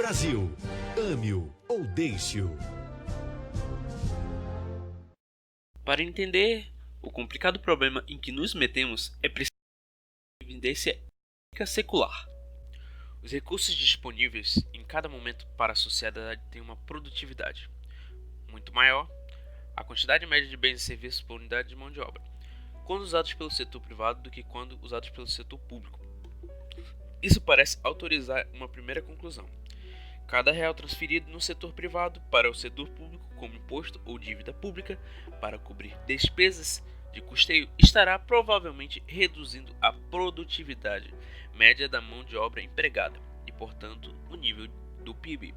Brasil. Ame-o ou deixe-o. Para entender o complicado problema em que nos metemos, é preciso uma evidência empírica secular. Os recursos disponíveis em cada momento para a sociedade têm uma produtividade muito maior, a quantidade média de bens e serviços por unidade de mão de obra, quando usados pelo setor privado do que quando usados pelo setor público. Isso parece autorizar uma primeira conclusão. Cada real transferido no setor privado para o setor público como imposto ou dívida pública para cobrir despesas de custeio estará provavelmente reduzindo a produtividade média da mão de obra empregada e, portanto, o nível do PIB.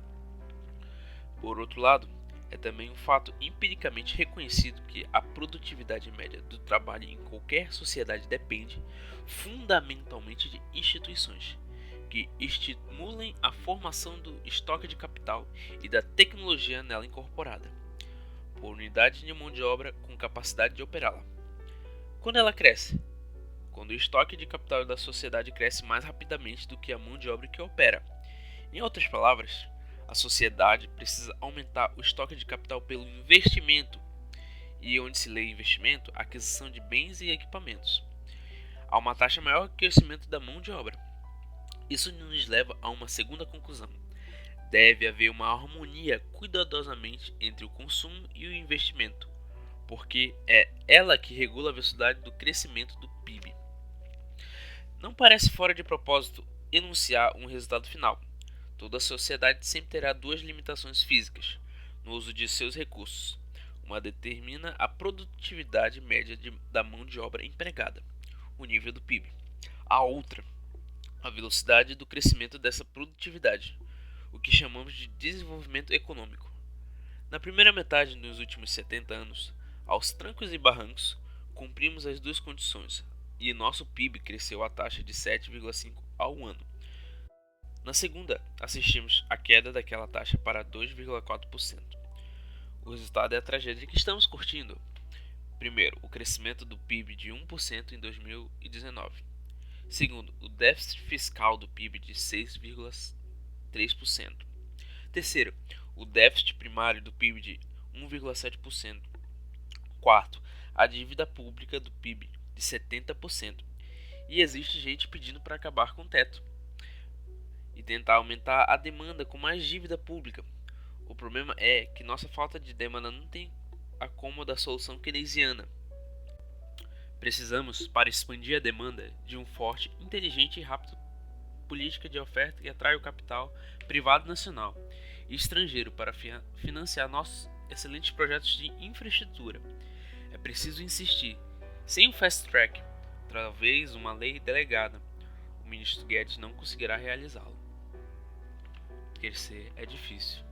Por outro lado, é também um fato empiricamente reconhecido que a produtividade média do trabalho em qualquer sociedade depende fundamentalmente de instituições que estimulem a formação do estoque de capital e da tecnologia nela incorporada, por unidade de mão de obra com capacidade de operá-la. Quando ela cresce? Quando o estoque de capital da sociedade cresce mais rapidamente do que a mão de obra que opera. Em outras palavras, a sociedade precisa aumentar o estoque de capital pelo investimento, e onde se lê investimento, a aquisição de bens e equipamentos, a uma taxa maior que o crescimento da mão de obra. Isso nos leva a uma segunda conclusão. Deve haver uma harmonia cuidadosamente entre o consumo e o investimento, porque é ela que regula a velocidade do crescimento do PIB. Não parece fora de propósito enunciar um resultado final. Toda sociedade sempre terá duas limitações físicas no uso de seus recursos. Uma determina a produtividade média da mão de obra empregada, o nível do PIB. A outra, a velocidade do crescimento dessa produtividade, o que chamamos de desenvolvimento econômico. Na primeira metade dos últimos 70 anos, aos trancos e barrancos, cumprimos as duas condições e nosso PIB cresceu a taxa de 7,5% ao ano. Na segunda, assistimos à queda daquela taxa para 2,4%. O resultado é a tragédia que estamos curtindo. Primeiro, o crescimento do PIB de 1% em 2019. Segundo, o déficit fiscal do PIB de 6,3%. Terceiro, o déficit primário do PIB de 1,7%. Quarto, a dívida pública do PIB de 70%. E existe gente pedindo para acabar com o teto e tentar aumentar a demanda com mais dívida pública. O problema é que nossa falta de demanda não tem a como da solução keynesiana. Precisamos, para expandir a demanda, de um forte, inteligente e rápido política de oferta que atrai o capital privado nacional e estrangeiro para financiar nossos excelentes projetos de infraestrutura. É preciso insistir. Sem um fast track, talvez uma lei delegada, o ministro Guedes não conseguirá realizá-lo. Crescer é difícil.